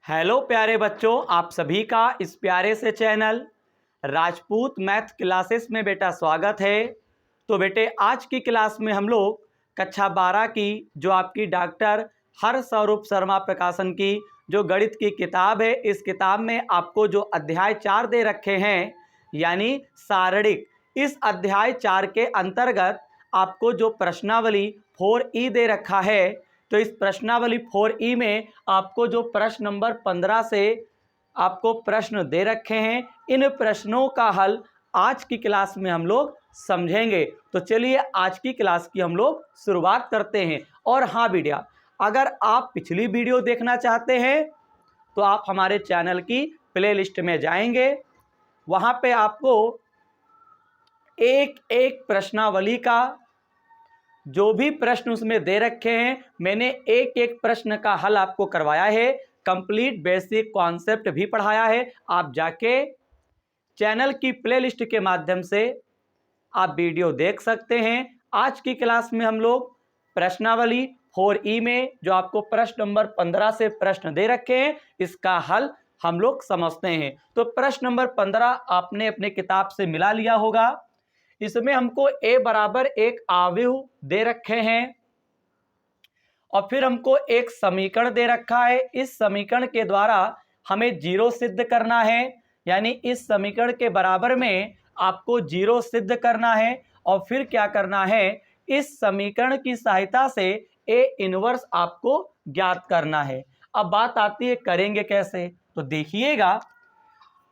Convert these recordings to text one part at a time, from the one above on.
Hello प्यारे बच्चों, आप सभी का इस प्यारे से चैनल राजपूत मैथ क्लासेस में बेटा स्वागत है। तो बेटे आज की क्लास में हम लोग कक्षा 12 की जो आपकी डॉक्टर हरस्वरूप शर्मा प्रकाशन की जो गणित की किताब है, इस किताब में आपको जो अध्याय 4 दे रखे हैं यानी सारणिक, इस अध्याय 4 के अंतर्गत आपको जो प्रश्नावली 4E दे रखा है, तो इस प्रश्नावली 4E में आपको जो प्रश्न नंबर 15 से आपको प्रश्न दे रखे हैं, इन प्रश्नों का हल आज की क्लास में हम लोग समझेंगे। तो चलिए आज की क्लास की हम लोग शुरुआत करते हैं। और हाँ बेटा, अगर आप पिछली वीडियो देखना चाहते हैं तो आप हमारे चैनल की प्लेलिस्ट में जाएंगे, वहाँ पे आपको एक एक प्रश्नावली का जो भी प्रश्न उसमें दे रखे हैं, मैंने एक एक प्रश्न का हल आपको करवाया है, कंप्लीट बेसिक कॉन्सेप्ट भी पढ़ाया है। आप जाके चैनल की प्लेलिस्ट के माध्यम से आप वीडियो देख सकते हैं। आज की क्लास में हम लोग प्रश्नावली 4E में जो आपको प्रश्न नंबर 15 से प्रश्न दे रखे हैं, इसका हल हम लोग समझते हैं। तो प्रश्न नंबर 15 आपने अपने किताब से मिला लिया होगा। इसमें हमको a बराबर एक आव्यूह दे रखे हैं और फिर हमको एक समीकरण दे रखा है। इस समीकरण के द्वारा हमें जीरो सिद्ध करना है, यानी इस समीकरण के बराबर में आपको जीरो सिद्ध करना है। और फिर क्या करना है, इस समीकरण की सहायता से a इनवर्स आपको ज्ञात करना है। अब बात आती है करेंगे कैसे, तो देखिएगा,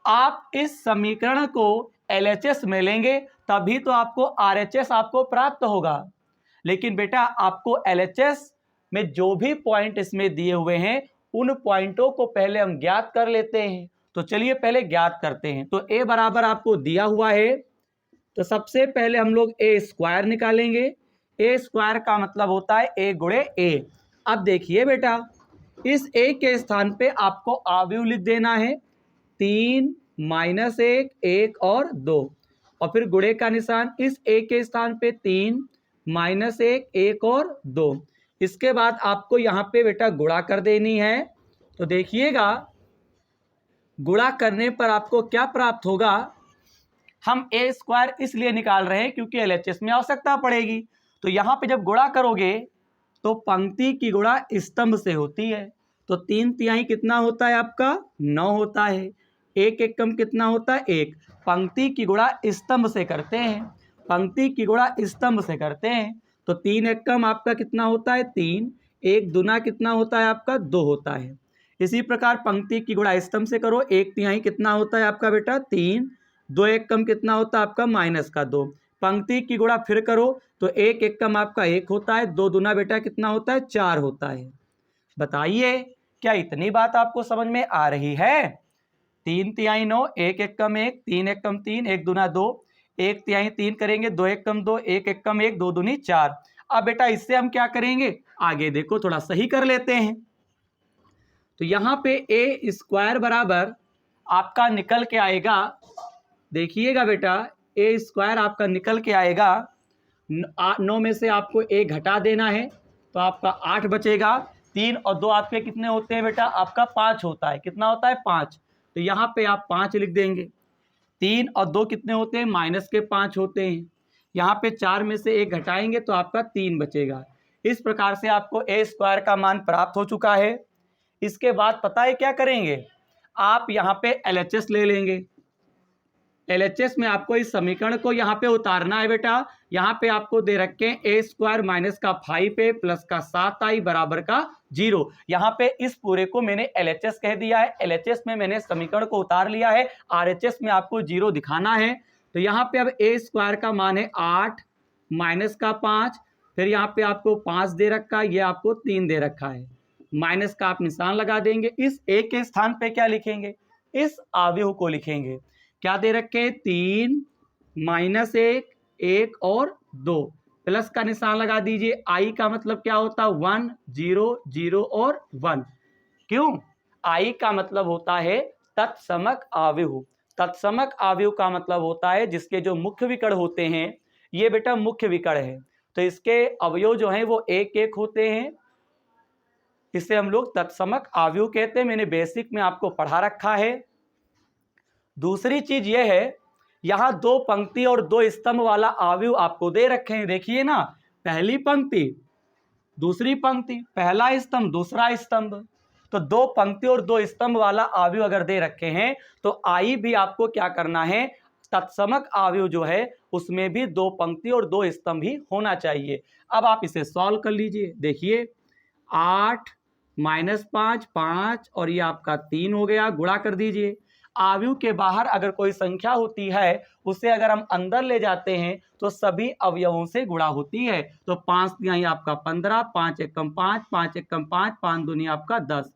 आप इस समीकरण को LHS में लेंगे तभी तो आपको RHS आपको प्राप्त होगा। लेकिन बेटा आपको LHS में जो भी पॉइंट इसमें दिए हुए हैं, उन पॉइंटों को पहले हम ज्ञात कर लेते हैं। तो चलिए पहले ज्ञात करते हैं। तो a बराबर आपको दिया हुआ है, तो सबसे पहले हम लोग a स्क्वायर निकालेंगे। a स्क्वायर का मतलब होता है a गुणे a। अब देखिए बेटा, इस a के स्थान पे आपको आव्यूह लिख देना है, 3 -1 1 और 2, और फिर गुणे का निशान इस a के स्थान पे 3 -1 1 और 2। इसके बाद आपको यहाँ पे बेटा गुणा कर देनी है। तो देखिएगा, गुणा करने पर आपको क्या प्राप्त होगा, हम a स्क्वायर इसलिए निकाल रहे हैं क्योंकि LHS में आवश्यकता पड़ेगी। तो यहाँ पे जब गुणा करोगे तो पंक्ति की गुणा स्तंभ से होती है। तो 3/3 कितना होता है आपका, 9 होता है। एक एकम कितना होता है, 1। पंक्ति की गुणा स्तंभ से करते हैं, पंक्ति की गुणा स्तंभ से करते हैं। तो 3 एकम आपका कितना होता है, 3। 1 दूना कितना होता है आपका, 2 होता है। इसी प्रकार पंक्ति की गुणा स्तंभ से करो, 1/3 कितना होता है आपका बेटा, 3। 2 एकम कितना होता है आपका, -2। पंक्ति की गुणा फिर करो तो 1 एकम आपका 1 होता है, 2 दूना बेटा कितना होता है, 4 होता है। बताइए क्या इतनी बात आपको समझ में आ रही है। 3/3 9, 1 एकम 1, 3 एकम 3, 1 दूना 2, 1/3 3 करेंगे, 2 एकम 2, 1 एकम 1, 2 दूनी 4। अब बेटा इससे हम क्या करेंगे, आगे देखो थोड़ा सही कर लेते हैं। तो यहाँ पे a स्क्वायर बराबर आपका निकल के आएगा, देखिएगा बेटा, a स्क्वायर आपका निकल के आएगा, 9 में से आपको a घटा देना है तो आपका 8 बचेगा। 3 और 2 आपके कितने होते हैं बेटा, आपका 5 होता है। कितना होता है, 5। तो यहाँ पे आप 5 लिख देंगे। 3 और 2 कितने होते हैं, -5 होते हैं। यहाँ पे 4 में से 1 घटाएंगे तो आपका 3 बचेगा। इस प्रकार से आपको a स्क्वायर का मान प्राप्त हो चुका है। इसके बाद पता है क्या करेंगे, आप यहाँ पे LHS ले लेंगे। LHS में आपको इस समीकरण को यहाँ पे उतारना है बेटा। यहाँ पे आपको दे रखे हैं a स्क्वायर माइनस का 5a प्लस का 7i बराबर का 0। यहाँ पे इस पूरे को मैंने LHS कह दिया है। LHS में मैंने समीकरण को उतार लिया है, RHS में आपको 0 दिखाना है। तो यहाँ पे अब a स्क्वायर का मान है 8 माइनस का 5, फिर यहाँ पे आपको 5 दे रखा है, ये आपको 3 दे रखा है, माइनस का आप निशान लगा देंगे। इस a के स्थान पे क्या लिखेंगे, इस आव्यूह को लिखेंगे। क्या दे रखे, 3 -1 1 और 2, प्लस का निशान लगा दीजिए। i का मतलब क्या होता है, 1 0 0 और 1। क्यों, i का मतलब होता है तत्समक आव्यूह। तत्समक आव्यूह का मतलब होता है जिसके जो मुख्य विकर्ण होते हैं, ये बेटा मुख्य विकर्ण है, तो इसके अवयव जो हैं वो 1 1 होते हैं। इसे हम लोग तत्समक अवयव कहते हैं। मैंने बेसिक में आपको पढ़ा रखा है। दूसरी चीज यह है, यहाँ 2 पंक्ति और 2 स्तंभ वाला अवयव आपको दे रखे हैं। देखिए ना, पहली पंक्ति दूसरी पंक्ति, पहला स्तंभ दूसरा स्तंभ। तो 2 पंक्ति और 2 स्तंभ वाला अवयव अगर दे रखे हैं तो आई भी आपको क्या करना है, तत्समक अवयव जो है उसमें भी 2 पंक्ति और 2 स्तंभ ही होना चाहिए। अब आप इसे सॉल्व कर लीजिए। देखिए 8 -5 5 और ये आपका 3 हो गया, गुणा कर दीजिए। अवयव के बाहर अगर कोई संख्या होती है उसे अगर हम अंदर ले जाते हैं तो सभी अवयवों से गुणा होती है। तो 5 तिहाई आपका 15, 5 एकम 5, 5 एकम 5, 5 दूनी आपका 10।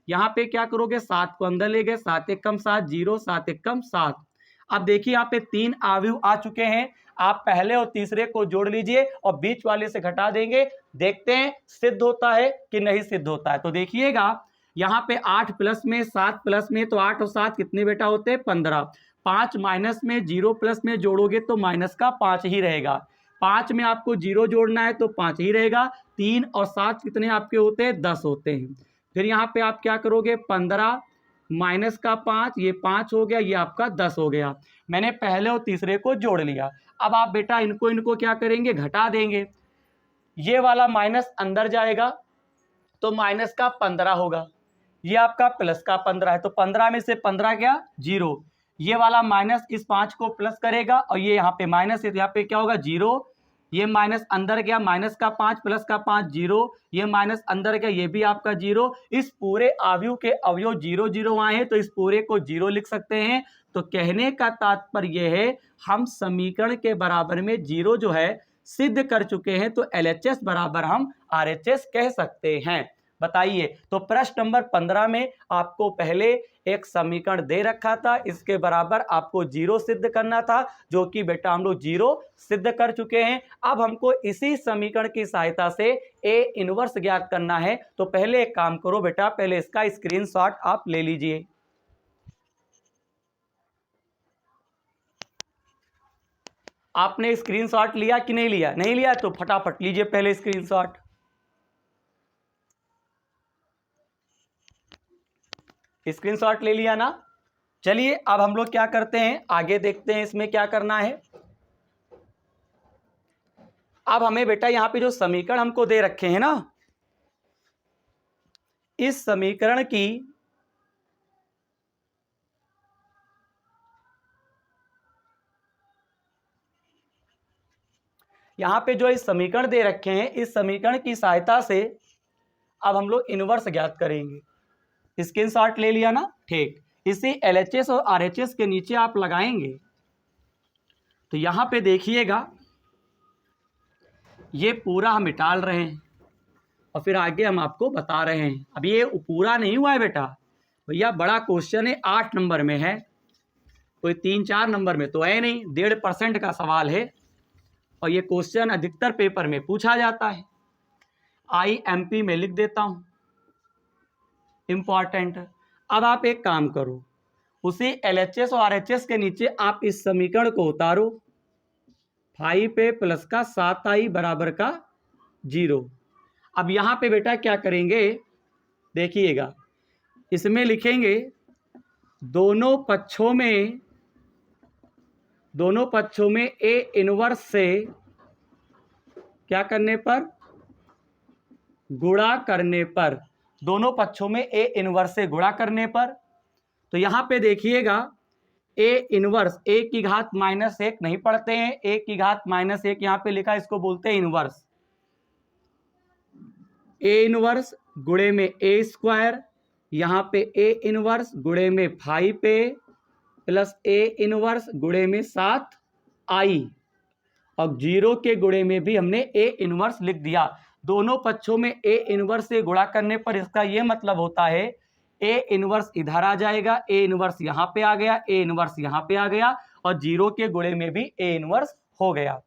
यहाँ पे क्या करोगे, 7 को अंदर ले गए, 7 एकम 7 0, 7 एकम 7। अब देखिए यहाँ पे 3 अवयव आ चुके हैं। आप पहले और तीसरे को जोड़ लीजिए और बीच वाले से घटा देंगे। देखते हैं सिद्ध होता है कि नहीं सिद्ध होता है। तो देखिएगा यहाँ पे 8 प्लस में 7 प्लस में, तो 8 और 7 कितने बेटा होते हैं, 15। 5 माइनस में 0 प्लस में जोड़ोगे तो माइनस का 5 ही रहेगा। 5 में आपको 0 जोड़ना है तो 5 ही रहेगा। 3 और 7 कितने आपके होते हैं, 10 होते हैं। फिर यहाँ पे आप क्या करोगे, 15 माइनस का 5, ये 5 हो गया, ये आपका 10 हो गया। मैंने पहले और तीसरे को जोड़ लिया। अब आप बेटा इनको क्या करेंगे, घटा देंगे। ये वाला माइनस अंदर जाएगा तो माइनस का 15 होगा, ये आपका प्लस का 15 है। तो 15 में से 15 गया 0। ये वाला माइनस इस 5 को प्लस करेगा और ये यहाँ पे माइनस है तो यहाँ पे क्या होगा 0। ये माइनस अंदर गया, माइनस का 5 प्लस का 5 0। ये माइनस अंदर गया, ये भी आपका 0। इस पूरे अवयव के अवयव 0 0 आए हैं तो इस पूरे को 0 लिख सकते हैं। तो कहने का तात्पर्य यह है, हम समीकरण के बराबर में 0 जो है सिद्ध कर चुके हैं। तो LHS बराबर हम RHS कह सकते हैं। बताइए, तो प्रश्न नंबर 15 में आपको पहले एक समीकरण दे रखा था, इसके बराबर आपको 0 सिद्ध करना था, जो कि बेटा हम लोग 0 सिद्ध कर चुके हैं। अब हमको इसी समीकरण की सहायता से A इनवर्स ज्ञात करना है। तो पहले एक काम करो बेटा, पहले इसका स्क्रीनशॉट आप ले लीजिए। आपने स्क्रीनशॉट लिया कि नहीं लिया? नहीं लिया तो फटाफट लीजिए पहले स्क्रीनशॉट। स्क्रीनशॉट ले लिया ना? चलिए अब हम लोग क्या करते हैं, आगे देखते हैं इसमें क्या करना है। अब हमें बेटा यहाँ पे जो समीकरण हमको दे रखे हैं ना, इस समीकरण की यहाँ पे जो इस समीकरण दे रखे हैं, इस समीकरण की सहायता से अब हम लोग इनवर्स ज्ञात करेंगे। स्क्रीनशॉट ले लिया ना? ठीक। इसी LHS और RHS के नीचे आप लगाएंगे तो यहाँ पे देखिएगा ये पूरा हम निकाल रहे हैं और फिर आगे हम आपको बता रहे हैं। अब ये पूरा नहीं हुआ है बेटा, भैया बड़ा क्वेश्चन है, 8 नंबर में है, कोई 3-4 नंबर में तो है नहीं, 1.5% का सवाल है और ये क्वेश्चन अधिकतर पेपर में पूछा जाता है। IMP में लिख देता हूँ, इम्पॉर्टेंट। अब आप एक काम करो, उसी LHS और RHS के नीचे आप इस समीकरण को उतारो। 5A प्लस का 7I बराबर का 0। अब यहाँ पे बेटा क्या करेंगे, देखिएगा इसमें लिखेंगे दोनों पक्षों में A इनवर्स से क्या करने पर, गुणा करने पर, दोनों पक्षों में A इनवर्स से गुणा करने पर। तो यहाँ पे देखिएगा A इनवर्स, A की घात -1 नहीं पढ़ते हैं, A की घात -1 यहाँ पे लिखा है, इसको बोलते हैं इनवर्स। A इनवर्स गुणे में A स्क्वायर, यहाँ पे A इनवर्स गुणे में 5A प्लस A इनवर्स गुणे में 7I और 0 के गुणे में भी हमने A इनवर्स लिख दिया। दोनों पक्षों में A इनवर्स से गुणा करने पर इसका यह मतलब होता है A इनवर्स इधर आ जाएगा, A इनवर्स यहाँ पे आ गया, A इनवर्स यहाँ पे आ गया और 0 के गुणे में भी A इनवर्स हो गया।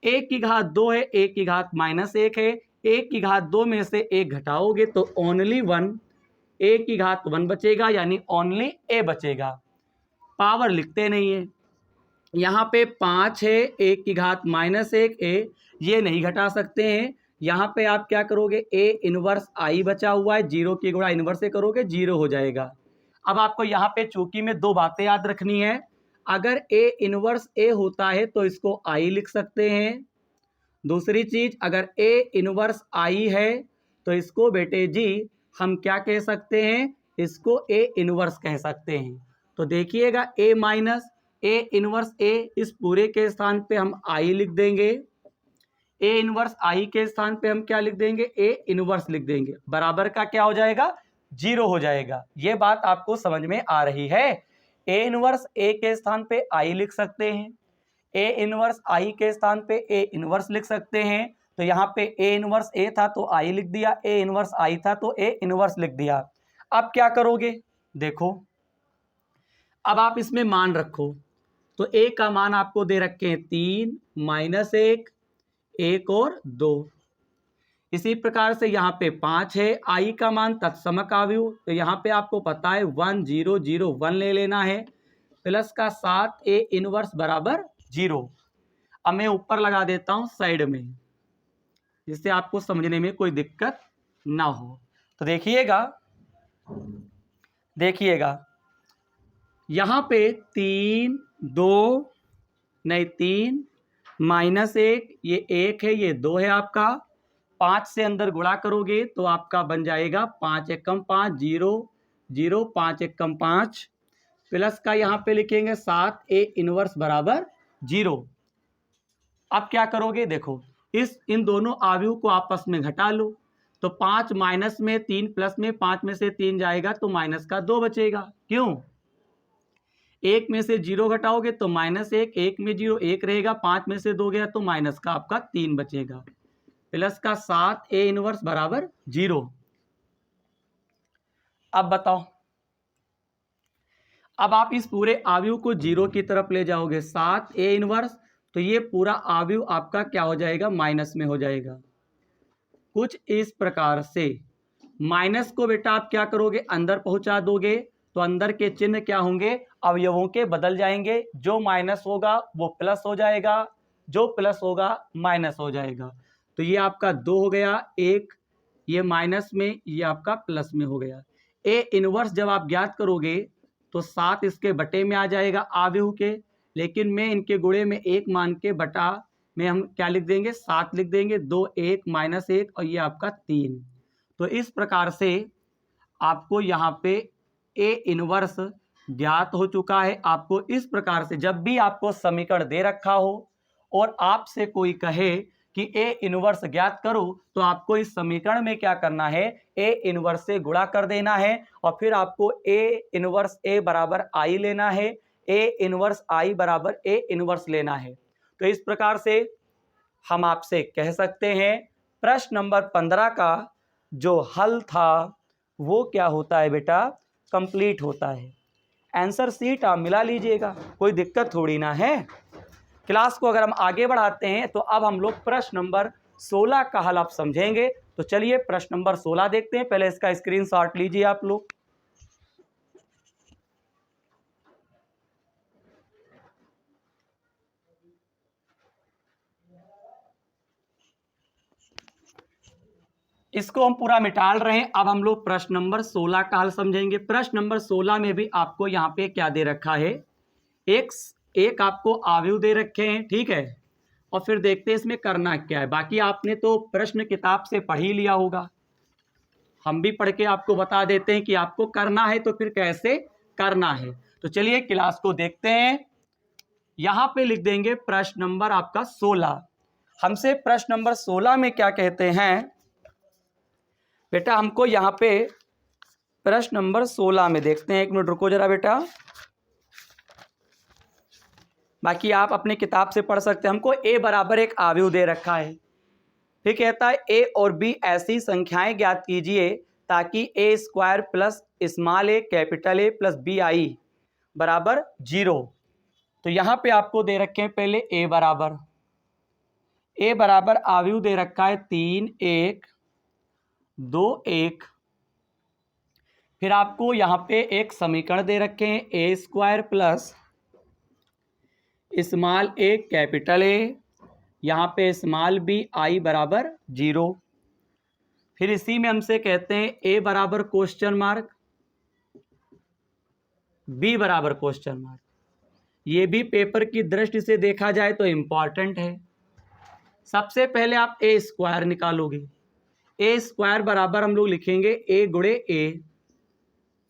A की घात 2 है, A की घात -1 है, A की घात 2 में से 1 घटाओगे तो ओनली 1, A की घात 1 बचेगा, यानी ओनली A बचेगा। पावर लिखते नहीं है, यहाँ पे 5 है, 1 की घात -1 A, ये नहीं घटा सकते हैं, यहाँ पे आप क्या करोगे, ए इनवर्स आई बचा हुआ है, जीरो की गुणा इनवर्स से करोगे जीरो हो जाएगा। अब आपको यहाँ पे चूंकि में दो बातें याद रखनी है, अगर ए इनवर्स ए होता है तो इसको आई लिख सकते हैं। दूसरी चीज, अगर ए इनवर्स आई है तो इसको बेटे जी हम क्या कह सकते हैं, इसको ए इनवर्स कह सकते हैं। तो देखिएगा ए माइनस ए इनवर्स ए, इस पूरे के स्थान पे हम आई लिख देंगे, ए इनवर्स आई के स्थान पे हम क्या लिख देंगे, ए इनवर्स लिख देंगे, बराबर का क्या हो जाएगा, जीरो हो जाएगा। ये बात आपको समझ में आ रही है। ए इनवर्स ए के स्थान पे आई लिख सकते हैं, ए इनवर्स आई के स्थान पे ए इनवर्स लिख सकते हैं। तो यहाँ पे ए इनवर्स ए था तो आई लिख दिया, ए इनवर्स आई था तो ए इनवर्स लिख दिया। अब क्या करोगे, देखो अब आप इसमें मान रखो, तो ए का मान आपको दे रखे हैं 3 माइनस 1 और 2। इसी प्रकार से यहाँ पे 5 है, आई का मान तत्समक अवयव, तो यहाँ पे आपको पता है 1 0 0 1 ले लेना है, प्लस का 7 ए इनवर्स बराबर 0। अब मैं ऊपर लगा देता हूँ साइड में, जिससे आपको समझने में कोई दिक्कत ना हो। तो देखिएगा यहाँ पे 3 माइनस 1, ये 1 है, ये 2 है आपका, 5 से अंदर गुणा करोगे तो आपका बन जाएगा 5 एकम 5 0 0 5 एकम 5, प्लस का यहाँ पे लिखेंगे 7 ए इनवर्स बराबर 0। अब क्या करोगे, देखो इन दोनों अवयव को आपस में घटा लो, तो 5 माइनस में 3 प्लस में 5 में से 3 जाएगा तो माइनस का 2 बचेगा। क्यों, 1 में से 0 घटाओगे तो -1, 1 में 0 1 रहेगा, 5 में से 2 गया तो माइनस का आपका 3 बचेगा, प्लस का 7 ए इनवर्स बराबर 0। अब बताओ, अब आप इस पूरे अवयव को 0 की तरफ ले जाओगे, 7 ए इनवर्स, तो ये पूरा अवयव आपका क्या हो जाएगा, माइनस में हो जाएगा। कुछ इस प्रकार से माइनस को बेटा आप क्या करोगे, अंदर पहुंचा दोगे, तो अंदर के चिन्ह क्या होंगे, अवयवों के बदल जाएंगे, जो माइनस होगा वो प्लस हो जाएगा, जो प्लस होगा माइनस हो जाएगा। तो ये आपका 2 हो गया, 1 ये माइनस में, ये आपका प्लस में हो गया। ए इनवर्स जब आप ज्ञात करोगे तो 7 इसके बटे में आ जाएगा अवयव के, लेकिन मैं इनके गुणे में 1 मान के बटा में हम क्या लिख देंगे, 7 लिख देंगे, 2 1 माइनस 1 और ये आपका 3। तो इस प्रकार से आपको यहाँ पे ए इनवर्स ज्ञात हो चुका है। आपको इस प्रकार से जब भी आपको समीकरण दे रखा हो और आपसे कोई कहे कि ए इनवर्स ज्ञात करो, तो आपको इस समीकरण में क्या करना है, ए इनवर्स से गुणा कर देना है और फिर आपको ए इनवर्स ए बराबर आई लेना है, ए इनवर्स आई बराबर ए इनवर्स लेना है। तो इस प्रकार से हम आपसे कह सकते हैं प्रश्न नंबर 15 का जो हल था वो क्या होता है बेटा, कंप्लीट होता है। आंसर सीट आप मिला लीजिएगा, कोई दिक्कत थोड़ी ना है। क्लास को अगर हम आगे बढ़ाते हैं तो अब हम लोग प्रश्न नंबर 16 का हल आप समझेंगे। तो चलिए प्रश्न नंबर 16 देखते हैं, पहले इसका स्क्रीनशॉट लीजिए आप लोग। इसको हम पूरा मिटाल रहे हैं। अब हम लोग प्रश्न नंबर 16 का हल समझेंगे। प्रश्न नंबर 16 में भी आपको यहाँ पे क्या दे रखा है, एक आपको अवयव दे रखे हैं, ठीक है, और फिर देखते हैं इसमें करना क्या है। बाकी आपने तो प्रश्न किताब से पढ़ ही लिया होगा, हम भी पढ़ के आपको बता देते हैं कि आपको करना है तो फिर कैसे करना है। तो चलिए क्लास को देखते हैं। यहाँ पे लिख देंगे प्रश्न नंबर आपका 16। हमसे प्रश्न नंबर 16 में क्या कहते हैं बेटा, हमको यहाँ पे प्रश्न नंबर 16 में देखते हैं, 1 मिनट रुको जरा बेटा, बाकी आप अपने किताब से पढ़ सकते हैं। हमको ए बराबर एक अवयव दे रखा है, फिर कहता है ए और बी ऐसी संख्याएं ज्ञात कीजिए ताकि A square plus small A capital A plus B I बराबर 0। तो यहाँ पे आपको दे रखे हैं पहले ए बराबर अवयव दे रखा है 3 1 2 1, फिर आपको यहाँ पे एक समीकरण दे रखे हैं A square plus small A capital A यहाँ पे स्मॉल बी आई बराबर 0। फिर इसी में हमसे कहते हैं ए बराबर क्वेश्चन मार्क, बी बराबर क्वेश्चन मार्क। ये भी पेपर की दृष्टि से देखा जाए तो इंपॉर्टेंट है। सबसे पहले आप ए स्क्वायर निकालोगे। ए स्क्वायर बराबर हम लोग लिखेंगे ए गुणे ए।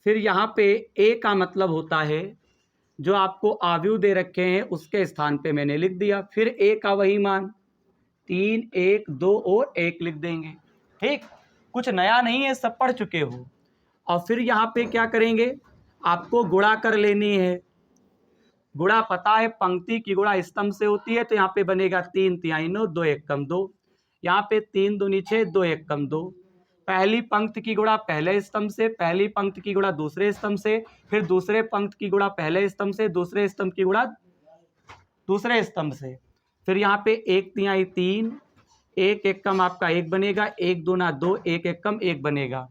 फिर यहाँ पे ए का मतलब होता है जो आपको आव्यूह दे रखे हैं उसके स्थान पे मैंने लिख दिया। फिर ए का वही मान 3, 1, 2 और 1 लिख देंगे। ठीक, कुछ नया नहीं है, सब पढ़ चुके हो। और फिर यहाँ पे क्या करेंगे, आपको गुणा कर लेनी है। गुणा पता है, पंक्ति की गुणा स्तंभ से होती है, तो यहाँ पे बनेगा 3 तिहाई 9, 2 1 कम 2। यहाँ पे 3 दूनी 6, 2 1 कम 2। पहली पंक्ति की गुणा पहले स्तंभ से, पहली पंक्ति की गुणा दूसरे स्तंभ से, फिर दूसरे पंक्ति की गुणा पहले स्तंभ से, दूसरे स्तंभ की गुणा दूसरे स्तंभ से। फिर यहाँ पे 1 तिहाई 3, 1 1 कम आपका 1 बनेगा, 1 दूना 2, 1 1 कम 1 बनेगा।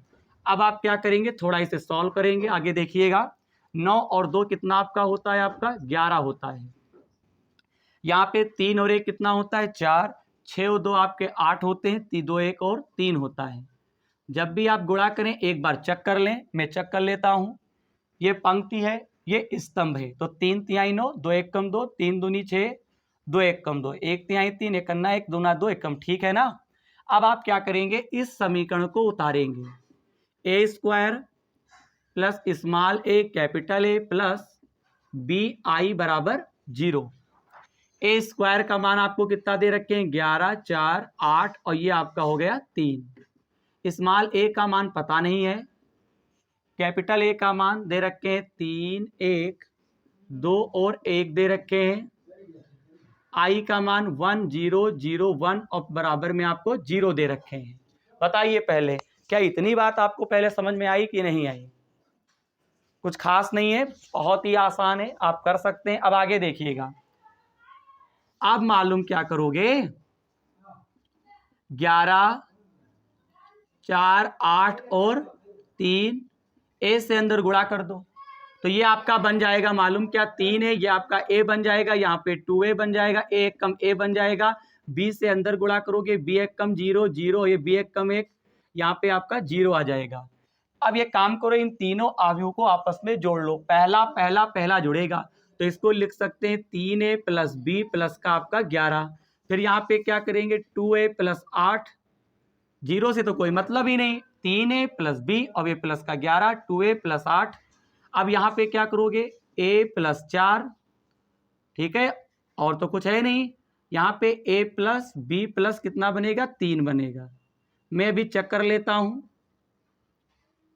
अब आप क्या करेंगे, थोड़ा इसे सॉल्व करेंगे। आगे देखिएगा, 9 और 2 कितना आपका होता है, आपका 11 होता है। यहाँ पे 3 और 1 कितना होता है, 4, 6 और 2 आपके 8 होते हैं, 2 1 और 3 होता है। जब भी आप गुणा करें एक बार चेक कर लें, मैं चेक कर लेता हूँ। ये पंक्ति है, ये स्तंभ है, तो 3 तिहाई 9, 2 1 कम 2, 3 दूनी 6, 2 1 कम 2, 1 तिहाई 3, 1 अन्ना 1, दूना 2 1 कम। ठीक है ना। अब आप क्या करेंगे, इस समीकरण को उतारेंगे। A square plus small A capital A plus B I बराबर 0। ए स्क्वायर का मान आपको कितना दे रखे हैं, 11, 4, 8 और ये आपका हो गया 3। स्मॉल ए का मान पता नहीं है, कैपिटल ए का मान दे रखे हैं 3, 1, 2 और 1 दे रखे हैं। आई का मान 1 0 0 1 और बराबर में आपको 0 दे रखे हैं। बताइए पहले, क्या इतनी बात आपको पहले समझ में आई कि नहीं आई? कुछ खास नहीं है, बहुत ही आसान है, आप कर सकते हैं। अब आगे देखिएगा, आप मालूम क्या करोगे, 11, 4, 8 और 3 ए से अंदर गुणा कर दो, तो ये आपका बन जाएगा मालूम क्या, 3 है, ये आपका ए बन जाएगा, यहाँ पे 2a बन जाएगा, ए एक कम ए बन जाएगा। बी से अंदर गुणा करोगे, बी एक कम 0 0, ये बी एक कम 1, यहाँ पे आपका 0 आ जाएगा। अब ये काम करो, इन तीनों आव्यूह को आपस में जोड़ लो। पहला पहला पहला जुड़ेगा, तो इसको लिख सकते हैं 3a प्लस बी प्लस का आपका 11। फिर यहाँ पे क्या करेंगे, 2a प्लस 8, 0 से तो कोई मतलब ही नहीं, 3a प्लस बी और ये प्लस का 11, 2a प्लस 8। अब यहाँ पे क्या करोगे, a प्लस 4, ठीक है, और तो कुछ है नहीं। यहाँ पे a प्लस बी प्लस कितना बनेगा, 3 बनेगा। मैं अभी चेक कर लेता हूँ,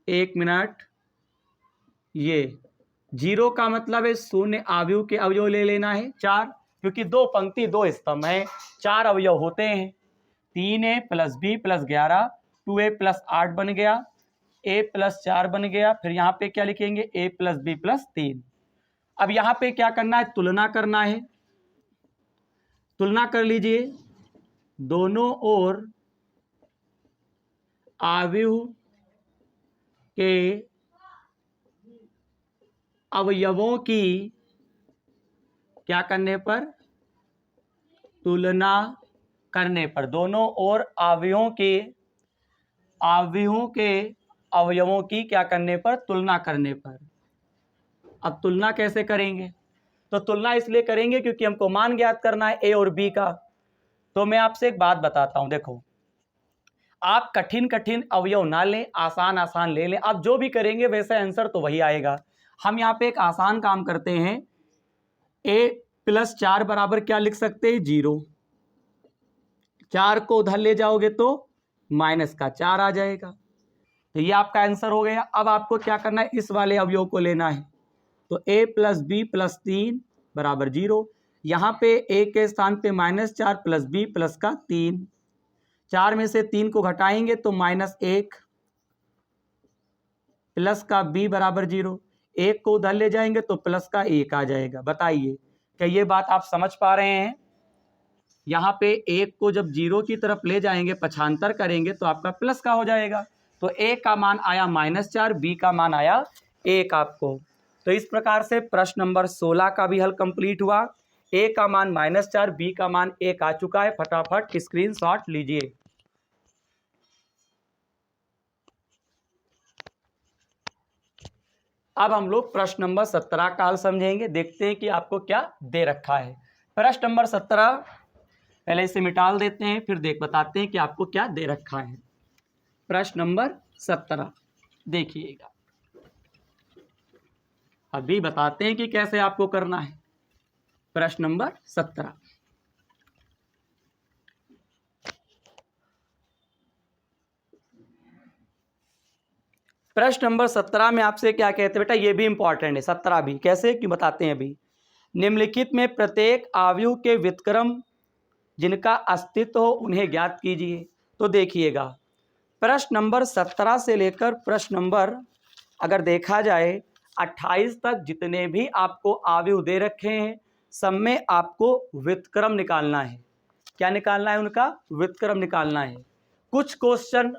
1 मिनट। ये 0 का मतलब है शून्य आव्यूह के अवयव ले लेना है 4, क्योंकि 2 पंक्ति 2 स्तंभ है, 4 अवयव होते हैं। 3a plus B plus 11, 2a plus 8 बन गया, a प्लस 4 बन गया। फिर यहाँ पे क्या लिखेंगे, a प्लस बी प्लस 3। अब यहाँ पे क्या करना है, तुलना करना है। तुलना कर लीजिए, दोनों ओर आव्यूह के अवयवों की क्या करने पर, तुलना करने पर, दोनों ओर आव्यूहों के अवयवों की क्या करने पर, तुलना करने पर। अब तुलना कैसे करेंगे, तो तुलना इसलिए करेंगे क्योंकि हमको मान ज्ञात करना है ए और बी का। तो मैं आपसे एक बात बताता हूं, देखो, आप कठिन कठिन अवयव ना लें, आसान आसान ले लें। आप जो भी करेंगे वैसे आंसर तो वही आएगा। हम यहाँ पे एक आसान काम करते हैं, a प्लस 4 बराबर क्या लिख सकते हैं, 0। 4 को उधर ले जाओगे तो माइनस का 4 आ जाएगा, तो ये आपका आंसर हो गया। अब आपको क्या करना है, इस वाले अवयव को लेना है, तो a प्लस बी प्लस 3 बराबर 0। यहाँ पे a के स्थान पे -4 प्लस बी प्लस का 3, 4 में से 3 को घटाएंगे तो -1 प्लस का b बराबर 0, 1 को उधर ले जाएंगे तो प्लस का 1 आ जाएगा। बताइए क्या ये बात आप समझ पा रहे हैं? यहाँ पे 1 को जब 0 की तरफ ले जाएंगे, पक्षांतर करेंगे तो आपका प्लस का हो जाएगा। तो a का मान आया -4, b का मान आया 1 आपको। तो इस प्रकार से प्रश्न नंबर 16 का भी हल कंप्लीट हुआ। ए का मान -4, बी का मान 1 आ चुका है। फटाफट स्क्रीनशॉट लीजिए। अब हम लोग प्रश्न नंबर 17 का हल समझेंगे। देखते हैं कि आपको क्या दे रखा है। प्रश्न नंबर 17 पहले इसे मिटा देते हैं, फिर बताते हैं कि आपको क्या दे रखा है। प्रश्न नंबर 17 देखिएगा, अभी बताते हैं कि कैसे आपको करना है। प्रश्न नंबर 17, प्रश्न नंबर 17 में आपसे क्या कहते हैं बेटा, ये भी इंपॉर्टेंट है। 17 भी कैसे क्यों बताते हैं अभी। निम्नलिखित में प्रत्येक अवयव के व्युत्क्रम जिनका अस्तित्व हो उन्हें ज्ञात कीजिए। तो देखिएगा, प्रश्न नंबर 17 से लेकर प्रश्न नंबर अगर देखा जाए 28 तक जितने भी आपको अवयव दे रखे हैं, सब में आपको व्युत्क्रम निकालना है। क्या निकालना है? उनका व्युत्क्रम निकालना है। कुछ क्वेश्चन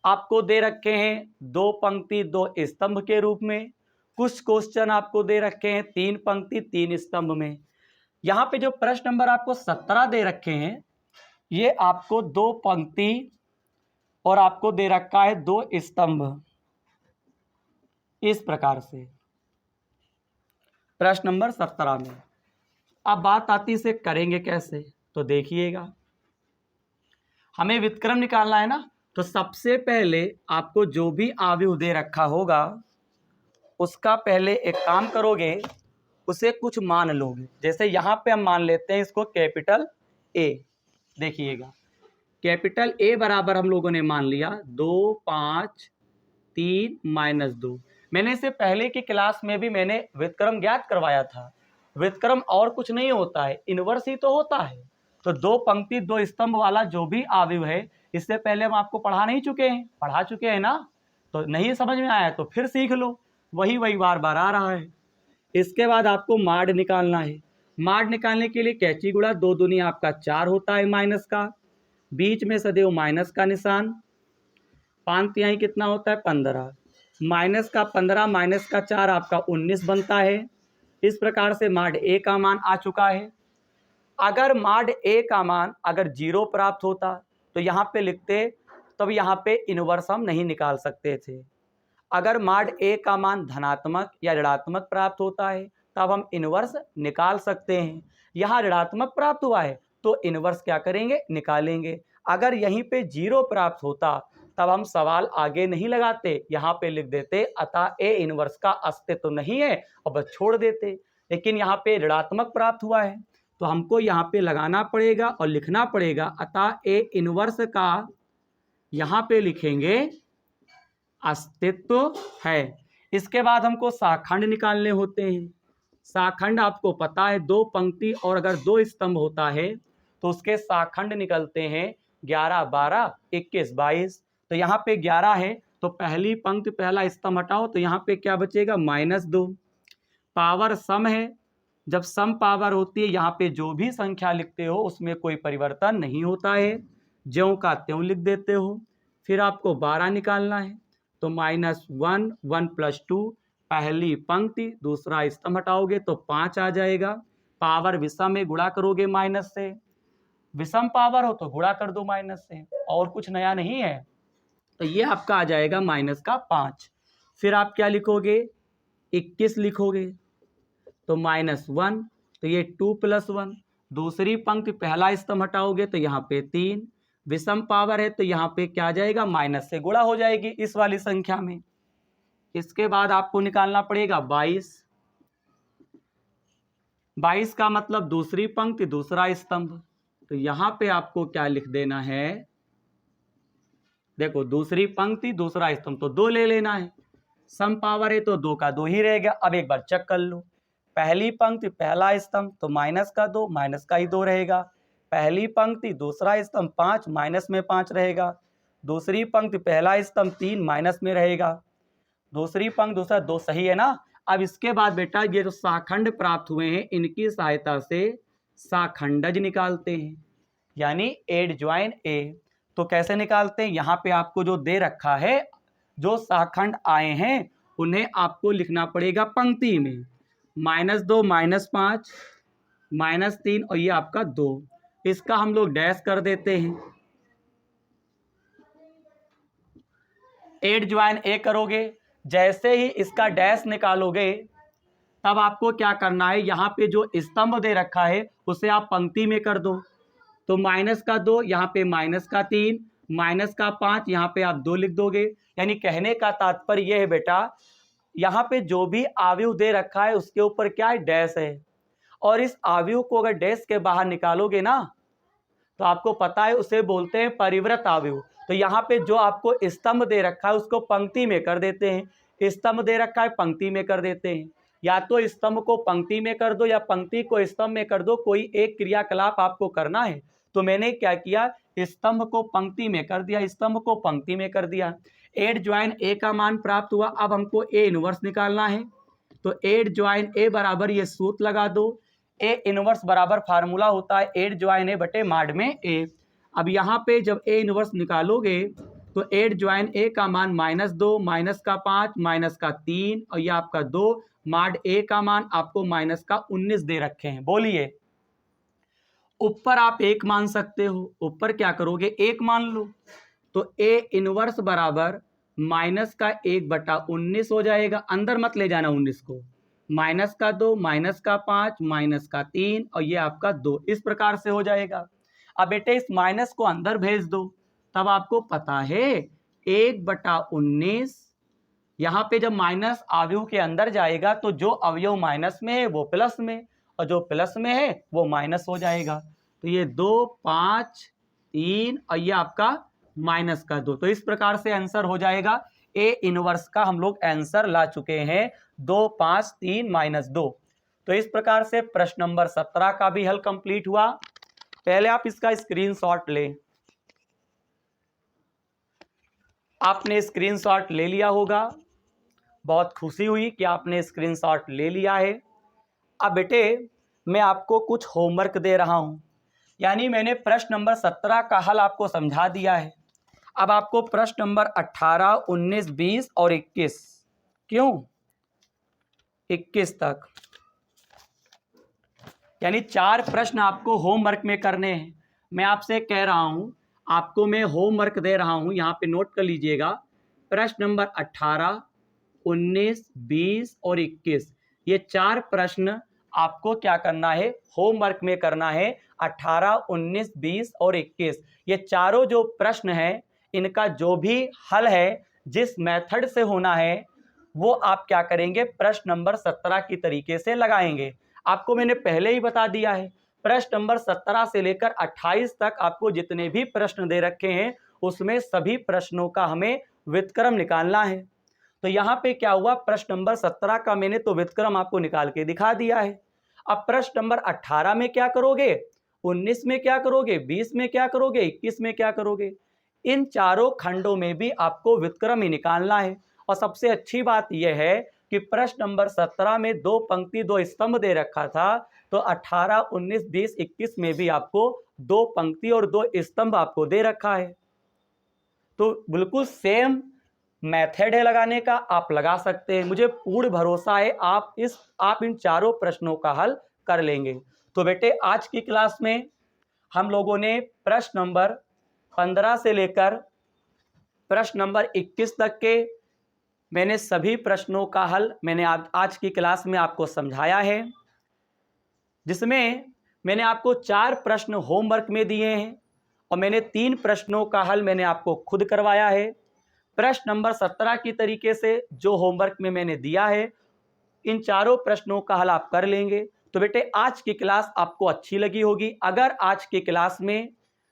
आपको दे रखे हैं 2 पंक्ति 2 स्तंभ के रूप में, कुछ क्वेश्चन आपको दे रखे हैं 3 पंक्ति 3 स्तंभ में। यहाँ पे जो प्रश्न नंबर आपको 17 दे रखे हैं, ये आपको 2 पंक्ति और आपको दे रखा है 2 स्तंभ, इस प्रकार से प्रश्न नंबर 17 में। अब बात आती है इसे करेंगे कैसे, तो देखिएगा, हमें व्युत्क्रम निकालना है ना। तो सबसे पहले आपको जो भी अवयव दे रखा होगा उसका पहले एक काम करोगे, उसे कुछ मान लोगे। जैसे यहाँ पे हम मान लेते हैं इसको कैपिटल ए। देखिएगा, कैपिटल ए बराबर हम लोगों ने मान लिया 2 5 3 -2। मैंने इसे पहले की क्लास में भी मैंने व्युत्क्रम ज्ञात करवाया था। व्युत्क्रम और कुछ नहीं होता है, इनवर्स ही तो होता है। तो 2 पंक्ति 2 स्तंभ वाला जो भी अवयव है, इससे पहले हम आपको पढ़ा नहीं चुके हैं, पढ़ा चुके हैं ना। तो नहीं समझ में आया तो फिर सीख लो, वही बार बार आ रहा है। इसके बाद आपको माड निकालना है। माड निकालने के लिए कैंची गुणा 2 दूनी आपका 4 होता है माइनस का, बीच में सदैव माइनस का निशान, 5 तिहाई कितना होता है 15, माइनस का 15 माइनस का 4 आपका 19 बनता है। इस प्रकार से माड ए का मान आ चुका है। अगर माड ए का मान अगर 0 प्राप्त होता तो यहाँ पे लिखते, तब यहाँ पे इनवर्स हम नहीं निकाल सकते थे। अगर माड ए का मान धनात्मक या ऋणात्मक प्राप्त होता है तब हम इनवर्स निकाल सकते हैं। यहाँ ऋणात्मक प्राप्त हुआ है तो इनवर्स क्या करेंगे, निकालेंगे। अगर यहीं पे 0 प्राप्त होता तब हम सवाल आगे नहीं लगाते, यहाँ पे लिख देते अतः ए इनवर्स का अस्तित्व नहीं है और बस छोड़ देते। लेकिन यहाँ पे ऋणात्मक प्राप्त हुआ है तो हमको यहाँ पे लगाना पड़ेगा और लिखना पड़ेगा अतः ए इनवर्स का, यहाँ पे लिखेंगे अस्तित्व है। इसके बाद हमको शाखंड निकालने होते हैं। शाखंड आपको पता है 2 पंक्ति और अगर 2 स्तंभ होता है तो उसके शाखंड निकलते हैं 11 12 21 22। तो यहाँ पे 11 है तो पहली पंक्ति पहला स्तंभ हटाओ तो यहाँ पे क्या बचेगा -2। पावर सम है, जब सम पावर होती है यहाँ पे जो भी संख्या लिखते हो उसमें कोई परिवर्तन नहीं होता है, ज्यों का त्यों लिख देते हो। फिर आपको 12 निकालना है तो -1 1 + 2, पहली पंक्ति दूसरा स्तंभ हटाओगे तो 5 आ जाएगा। पावर विषम में गुणा करोगे माइनस से, विषम पावर हो तो गुणा कर दो माइनस से, और कुछ नया नहीं है। तो ये आपका आ जाएगा -5। फिर आप क्या लिखोगे, 21 लिखोगे तो -1, तो ये 2 + 1। दूसरी पंक्ति पहला स्तंभ हटाओगे तो यहाँ पे 3, विषम पावर है तो यहाँ पे क्या आ जाएगा, माइनस से गुणा हो जाएगी इस वाली संख्या में। इसके बाद आपको निकालना पड़ेगा 22। 22 का मतलब दूसरी पंक्ति दूसरा स्तंभ, तो यहाँ पे आपको क्या लिख देना है, देखो दूसरी पंक्ति दूसरा स्तंभ तो 2 ले लेना है, सम पावर है तो 2 का 2 ही रहेगा। अब एक बार चेक कर लो, पहली पंक्ति पहला स्तंभ तो माइनस का 2 माइनस का ही 2 रहेगा, पहली पंक्ति दूसरा स्तंभ 5 माइनस में 5 रहेगा, दूसरी पंक्ति पहला स्तंभ 3 माइनस में रहेगा, दूसरी पंक्ति दूसरा 2 सही है ना। अब इसके बाद बेटा ये जो शाखंड प्राप्त हुए हैं इनकी सहायता से शाखंडज निकालते हैं, यानी एड ज्वाइन ए। तो कैसे निकालते हैं, यहाँ पे आपको जो दे रखा है, जो शाखंड आए हैं उन्हें आपको लिखना पड़ेगा पंक्ति में, -2 -5 -3 और ये आपका 2। इसका हम लोग डैश कर देते हैं। 8 ज्वाइन ए करोगे, जैसे ही इसका डैश निकालोगे तब आपको क्या करना है, यहाँ पे जो स्तंभ दे रखा है उसे आप पंक्ति में कर दो। तो -2 यहाँ पे -3, -5 यहाँ पे आप 2 लिख दोगे। यानी कहने का तात्पर्य यह है बेटा, यहाँ पे जो भी आव्यूह दे रखा है उसके ऊपर क्या है, डैश है। और इस आव्यूह को अगर डैश के बाहर निकालोगे ना तो आपको पता है उसे बोलते हैं परिवृत आव्यूह। तो यहाँ पे जो आपको स्तंभ दे रखा है उसको पंक्ति में कर देते हैं, स्तंभ दे रखा है पंक्ति में कर देते हैं। या तो स्तंभ को पंक्ति में कर दो या पंक्ति को स्तंभ में कर दो, कोई एक क्रियाकलाप आपको करना है। तो मैंने क्या किया, स्तंभ को पंक्ति में कर दिया, स्तंभ को पंक्ति में कर दिया। 8 ज्वाइन ए का मान प्राप्त हुआ। अब हमको ए इनवर्स निकालना है। तो 8 ज्वाइन ए बराबर ये सूत्र लगा दो, ए इनवर्स बराबर फार्मूला होता है 8 ज्वाइन ए बटे माड में ए। अब यहाँ पे जब ए इनवर्स निकालोगे तो 8 ज्वाइन ए का मान -2, -5, -3 और ये आपका 2, माड ए का मान आपको -19 दे रखे हैं। बोलिए, ऊपर आप 1 मान सकते हो, ऊपर क्या करोगे 1 मान लो। तो ए इनवर्स बराबर -1/19 हो जाएगा। अंदर मत ले जाना 19 को। -2, -5, -3 और ये आपका 2, इस प्रकार से हो जाएगा। अब बेटे इस माइनस को अंदर भेज दो, तब आपको पता है 1/19। यहाँ पे जब माइनस अवयव के अंदर जाएगा तो जो अवयव माइनस में है वो प्लस में, और जो प्लस में है वो माइनस हो जाएगा। तो ये 2, 5, 3 और ये आपका -2। तो इस प्रकार से आंसर हो जाएगा। ए इनवर्स का हम लोग आंसर ला चुके हैं 2, 5, 3, -2। तो इस प्रकार से प्रश्न नंबर 17 का भी हल कंप्लीट हुआ। पहले आप इसका स्क्रीनशॉट लें। आपने स्क्रीनशॉट ले लिया होगा, बहुत खुशी हुई कि आपने स्क्रीनशॉट ले लिया है। अब बेटे मैं आपको कुछ होमवर्क दे रहा हूं, यानी मैंने प्रश्न नंबर 17 का हल आपको समझा दिया है। अब आपको प्रश्न नंबर 18, 19, 20 और 21, क्यों 21 तक, यानी 4 प्रश्न आपको होमवर्क में करने हैं। मैं आपसे कह रहा हूं, आपको मैं होमवर्क दे रहा हूं, यहाँ पे नोट कर लीजिएगा। प्रश्न नंबर 18, 19, 20 और 21, ये 4 प्रश्न आपको क्या करना है, होमवर्क में करना है। 18, 19, 20 और 21, ये चारों जो प्रश्न हैं इनका जो भी हल है, जिस मेथड से होना है वो आप क्या करेंगे, प्रश्न नंबर 17 की तरीके से लगाएंगे। आपको मैंने पहले ही बता दिया है, प्रश्न नंबर 17 से लेकर 28 तक आपको जितने भी प्रश्न दे रखे हैं उसमें सभी प्रश्नों का हमें व्युत्क्रम निकालना है। तो यहाँ पे क्या हुआ, प्रश्न नंबर 17 का मैंने तो व्युत्क्रम आपको निकाल के दिखा दिया है। अब प्रश्न नंबर 18 में क्या करोगे, 19 में क्या करोगे, 20 में क्या करोगे, 21 में क्या करोगे, इन चारों खंडों में भी आपको व्युत्क्रम ही निकालना है। और सबसे अच्छी बात यह है कि प्रश्न नंबर 17 में 2 पंक्ति 2 स्तंभ दे रखा था, तो 18, 19, 20, 21 में भी आपको 2 पंक्ति और 2 स्तंभ आपको दे रखा है। तो बिल्कुल सेम मेथड है लगाने का, आप लगा सकते हैं। मुझे पूर्ण भरोसा है आप इन चारों प्रश्नों का हल कर लेंगे। तो बेटे आज की क्लास में हम लोगों ने प्रश्न नंबर 15 से लेकर प्रश्न नंबर 21 तक के मैंने सभी प्रश्नों का हल मैंने आज की क्लास में आपको समझाया है, जिसमें मैंने आपको 4 प्रश्न होमवर्क में दिए हैं और मैंने 3 प्रश्नों का हल मैंने आपको खुद करवाया है। प्रश्न नंबर 17 की तरीके से जो होमवर्क में मैंने दिया है, इन चारों प्रश्नों का हल आप कर लेंगे। तो बेटे आज की क्लास आपको अच्छी लगी होगी। अगर आज की क्लास में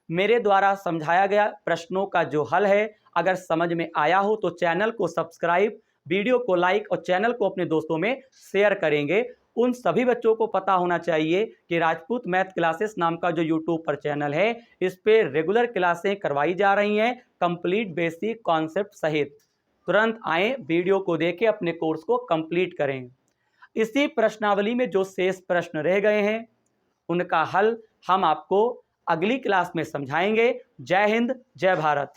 मेरे द्वारा समझाया गया प्रश्नों का जो हल है अगर समझ में आया हो तो चैनल को सब्सक्राइब, वीडियो को लाइक और चैनल को अपने दोस्तों में शेयर करेंगे। उन सभी बच्चों को पता होना चाहिए कि राजपूत मैथ क्लासेस नाम का जो यूट्यूब पर चैनल है, इस पे रेगुलर क्लासें करवाई जा रही हैं कंप्लीट बेसिक कॉन्सेप्ट सहित। तुरंत आएँ, वीडियो को देखें, अपने कोर्स को कंप्लीट करें। इसी प्रश्नावली में जो शेष प्रश्न रह गए हैं उनका हल हम आपको अगली क्लास में समझाएंगे। जय हिंद, जय भारत।